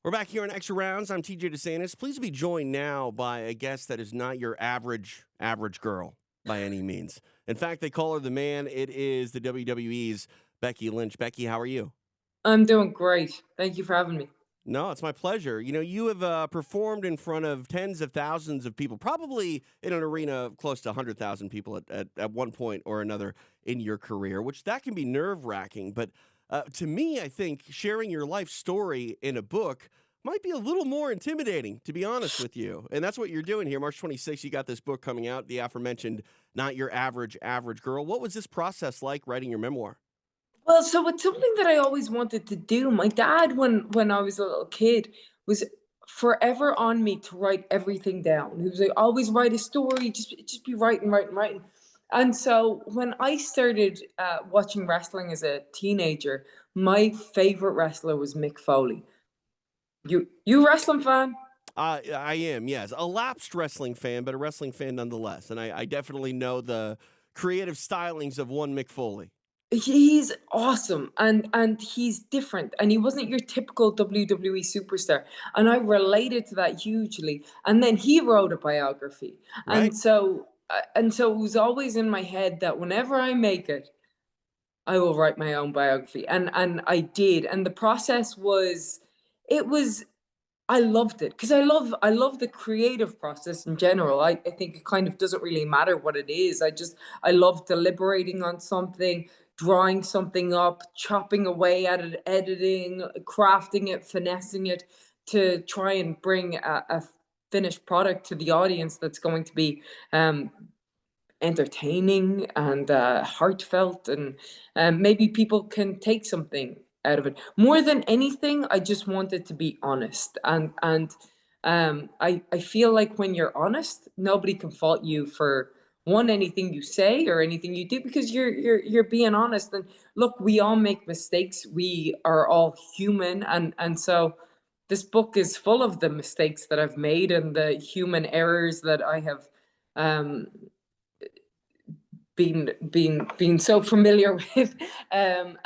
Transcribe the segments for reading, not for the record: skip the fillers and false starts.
We're back here on Extra Rounds. I'm TJ DeSantis. Pleased to be joined now by a guest that is not your average girl by any means. In fact, they call her the man. It is the WWE's Becky Lynch. Becky, how are you? I'm doing great. Thank you for having me. No, it's my pleasure. You know, you have performed in front of tens of thousands of people, probably in an arena of close to 100,000 people at one point or another in your career, which that can be nerve-wracking. But to me, I think sharing your life story in a book might be a little more intimidating, to be honest with you. And that's what you're doing here. March 26th, you got this book coming out, the aforementioned Not Your Average Girl. What was this process like writing your memoir? Well, so it's something that I always wanted to do. My dad, when I was a little kid, was forever on me to write everything down. He was like, always write a story, just be writing, writing, writing. And so when I started watching wrestling as a teenager, my favorite wrestler was Mick Foley. You a wrestling fan? I am, yes. A lapsed wrestling fan, but a wrestling fan nonetheless. And I definitely know the creative stylings of one Mick Foley. He's awesome and he's different and he wasn't your typical WWE superstar, and I related to that hugely. And then he wrote a biography, Right? and so it was always in my head that whenever I make it, I will write my own biography, and I did. And the process was, it was, I loved it because I love the creative process in general. I think it kind of doesn't really matter what it is. I love deliberating on something, drawing something up, chopping away at it, editing, crafting it, finessing it to try and bring a finished product to the audience that's going to be um, entertaining and heartfelt, and maybe people can take something out of it. More than anything, I just want it to be honest, and I feel like when you're honest, nobody can fault you for one anything you say or anything you do, because you're being honest. And look, we all make mistakes. We are all human, and so this book is full of the mistakes that I've made and the human errors that I have um been so familiar with. And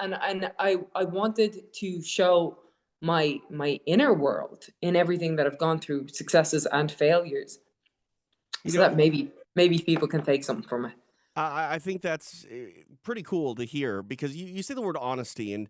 I wanted to show my inner world in everything that I've gone through, successes and failures, You so know, that maybe people can take something from it. I think that's pretty cool to hear because you say the word honesty, and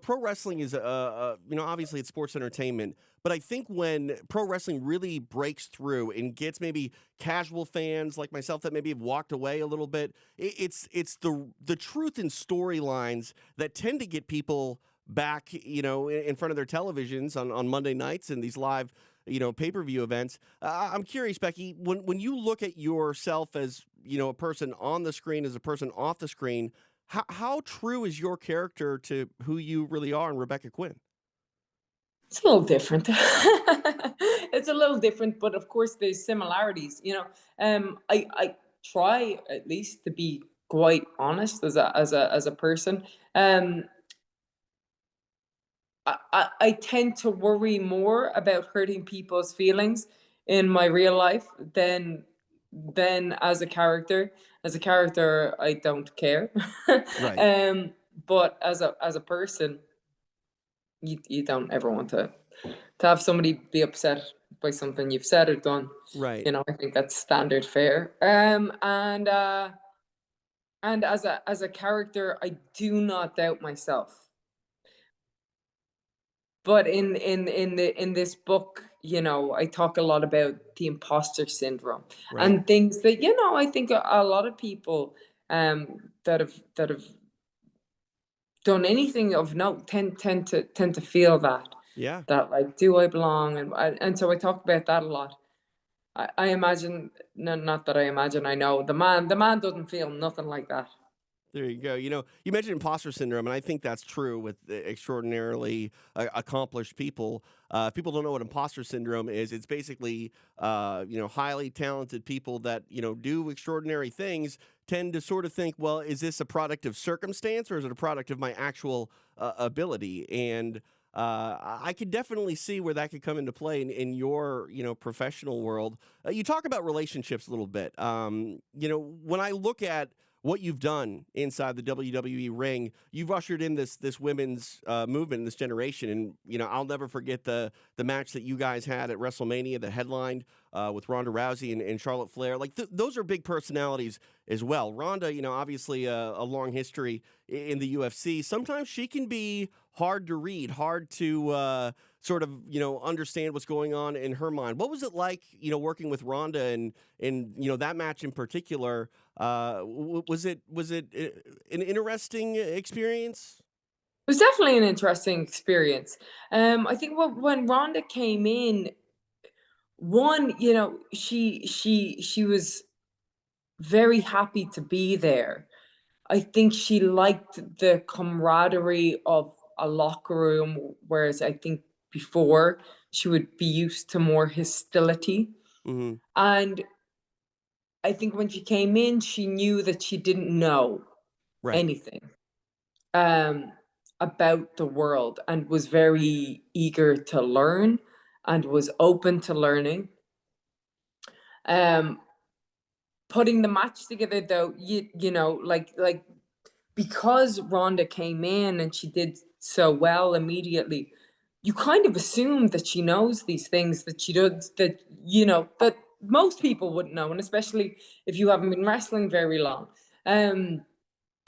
pro wrestling is obviously it's sports entertainment, but I think when pro wrestling really breaks through and gets maybe casual fans like myself that maybe have walked away a little bit, it's the truth in storylines that tend to get people back, in front of their televisions on Monday nights and these live pay-per-view events. I'm curious, Becky, when you look at yourself as, a person on the screen, as a person off the screen, how true is your character to who you really are in Rebecca Quinn? It's a little different. It's a little different, but of course there's similarities. I try at least to be quite honest as a person. Um, I tend to worry more about hurting people's feelings in my real life than as a character. As a character, I don't care. Right. um, but as a person, you don't ever want to have somebody be upset by something you've said or done. Right. I think that's standard fare. And as a character, I do not doubt myself. But in this book, I talk a lot about the imposter syndrome Right. and things that, I think a lot of people that have done anything of note tend to feel Yeah. that, like, do I belong? And so I talk about that a lot. I imagine, no, not that I imagine, I know the man doesn't feel nothing like that. There you go. You mentioned imposter syndrome, and I think that's true with extraordinarily accomplished people. If people don't know what imposter syndrome is, it's basically, highly talented people that, do extraordinary things tend to sort of think, well, is this a product of circumstance or is it a product of my actual ability? And I could definitely see where that could come into play in your, professional world. You talk about relationships a little bit. When I look at what you've done inside the WWE ring. You've ushered in this women's movement in this generation, and I'll never forget the match that you guys had at WrestleMania, the headlined with Ronda Rousey and Charlotte Flair. Like those are big personalities as well. Ronda, obviously a long history in the UFC. Sometimes she can be hard to read, hard to sort of understand what's going on in her mind. What was it like, working with Ronda and that match in particular? Was it an interesting experience? It was definitely an interesting experience. I think when Rhonda came in, one, she was very happy to be there. I think she liked the camaraderie of a locker room, whereas I think before she would be used to more hostility. Hmm. And I think when she came in, she knew that she didn't know Right. anything um, about the world and was very eager to learn and was open to learning. Um, Putting the match together, though, like because Rhonda came in and she did so well immediately, you kind of assume that she knows these things that she does that most people wouldn't know, and especially if you haven't been wrestling very long. Um,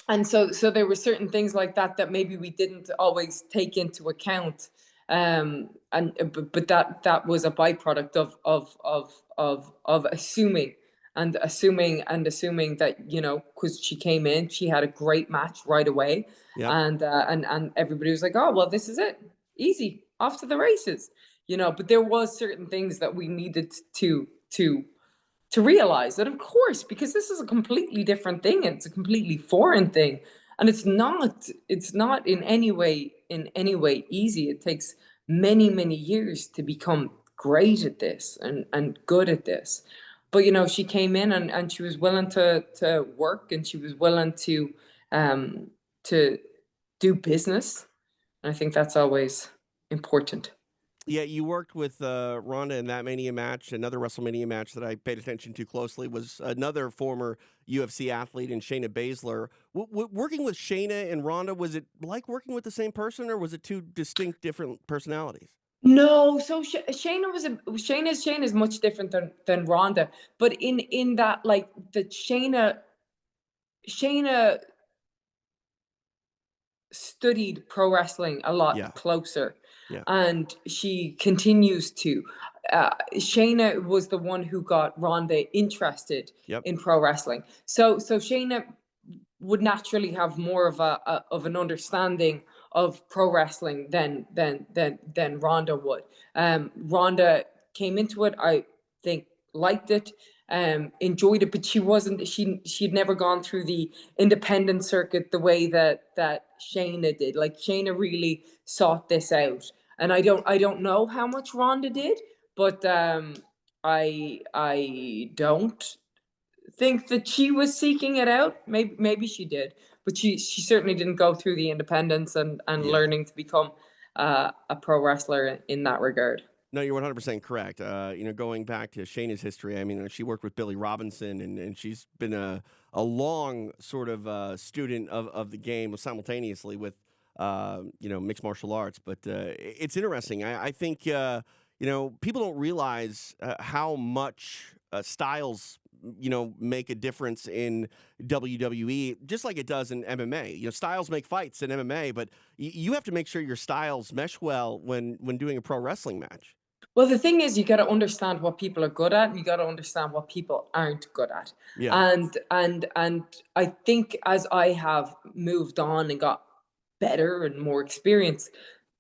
and so there were certain things like that that maybe we didn't always take into account, and but that was a byproduct of assuming and assuming that because she came in, she had a great match right away, Yep. and everybody was like, oh well, this is it, easy, off to the races. But there was certain things that we needed to realize that, of course, because this is a completely different thing, and it's a completely foreign thing, and it's not in any way easy. It takes many many years to become great at this and good at this. But she came in, and she was willing to work, and she was willing um to do business, and I think that's always important. Yeah, you worked with Ronda in that Mania match. Another WrestleMania match that I paid attention to closely was another former UFC athlete in Shayna Baszler. Working with Shayna and Ronda, was it like working with the same person, or was it two distinct, different personalities? No, so Shayna's much different than Ronda, but in that, like, the Shayna studied pro wrestling a Yeah, lot closer, yeah, and she continues to. Shayna was the one who got Ronda interested yep, in pro wrestling, so Shayna would naturally have more of an understanding of pro wrestling than Ronda would. Ronda came into it, I think, liked it, enjoyed it, but she'd never gone through the independent circuit the way that Shayna did. Like, Shayna really sought this out, and I don't know how much Ronda did, but I don't think that she was seeking it out. Maybe she did, but she certainly didn't go through the independence and yeah. learning to become a pro wrestler in that regard. No, you're 100% correct. Going back to Shayna's history, I mean, she worked with Billy Robinson, and she's been a long sort of student of the game simultaneously with, mixed martial arts. But it's interesting. I think, people don't realize how much styles, make a difference in WWE, just like it does in MMA. Styles make fights in MMA, but you have to make sure your styles mesh well when doing a pro wrestling match. Well, the thing is, you got to understand what people are good at, and you got to understand what people aren't good at. Yeah. And I think as I have moved on and got better and more experience,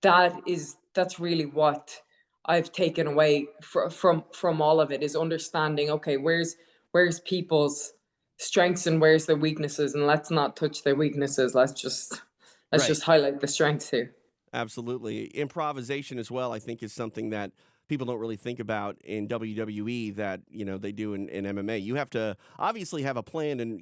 that's really what I've taken away from all of it, is understanding, okay, where's people's strengths and where's their weaknesses, and let's not touch their weaknesses. Let's Right. just highlight the strengths here. Absolutely. Improvisation as well, I think, is something that people don't really think about in WWE that, they do in MMA. You have to obviously have a plan and,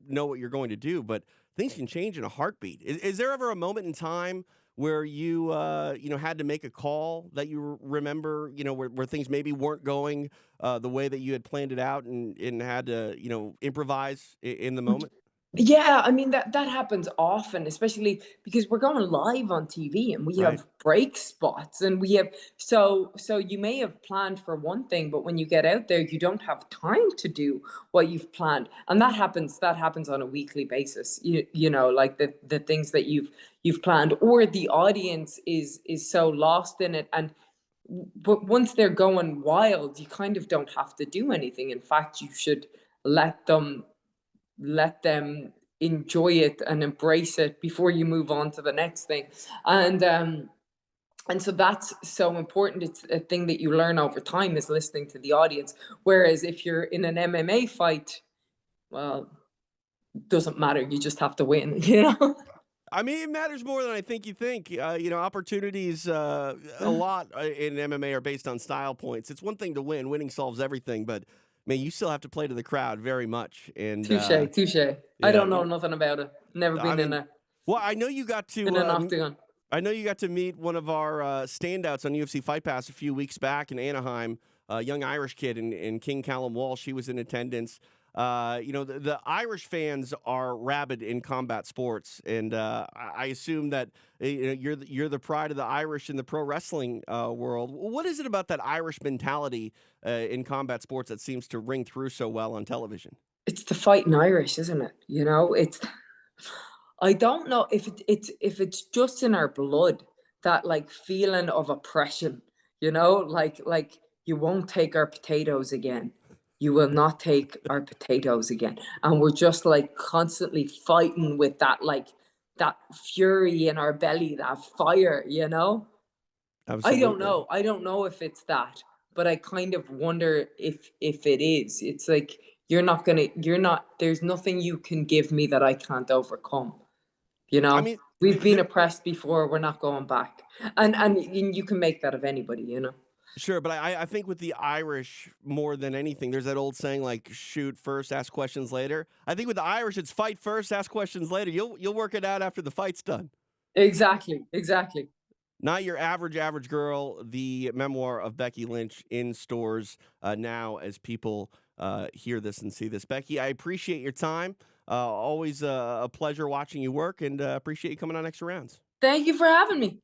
know what you're going to do, but things can change in a heartbeat. Is there ever a moment in time where you, had to make a call that you remember, where things maybe weren't going the way that you had planned it out and had to, improvise in the moment? Yeah, I mean that happens often, especially because we're going live on TV and we Right. have break spots and we have so you may have planned for one thing, but when you get out there, you don't have time to do what you've planned. And that happens on a weekly basis. You know, like the things that you've planned, or the audience is so lost in it. And but once they're going wild, you kind of don't have to do anything. In fact, you should let them let them enjoy it and embrace it before you move on to the next thing. And um and so that's so important. It's a thing that you learn over time, is listening to the audience. Whereas if you're in an MMA fight, well, it doesn't matter, you just have to win, you know. I mean, it matters more than I think you think. Opportunities a lot in MMA are based on style points. It's one thing to win; winning solves everything. But man, you still have to play to the crowd very much. And Touche, touche. I yeah, don't know nothing about it. Never I been in mean, a well, I know you got in to. an octagon. I know you got to meet one of our standouts on UFC Fight Pass a few weeks back in Anaheim, a young Irish kid in King Callum Walsh. She was in attendance. The Irish fans are rabid in combat sports, and I assume that you're the pride of the Irish in the pro wrestling world. What is it about that Irish mentality in combat sports that seems to ring through so well on television? It's the fighting Irish, isn't it? You know, it's I don't know if it's just in our blood, that like feeling of oppression, you know, like you won't take our potatoes again. You will not take our potatoes again. And we're just like constantly fighting with that, like that fury in our belly, that fire, you know? I don't Absolutely. know. I don't know if it's that, but I kind of wonder if it is. It's like you're not there's nothing you can give me that I can't overcome. You I know, mean, we've been oppressed before. We're not going back, and you can make that of anybody. You know. sure, but I think with the Irish more than anything, there's that old saying like shoot first, ask questions later. I think with the Irish, it's fight first, ask questions later. You'll work it out after the fight's done. Exactly. Exactly. Not your average girl. The memoir of Becky Lynch in stores now as people hear this and see this. Becky, I appreciate your time. Always a pleasure watching you work, and appreciate you coming on extra rounds. Thank you for having me.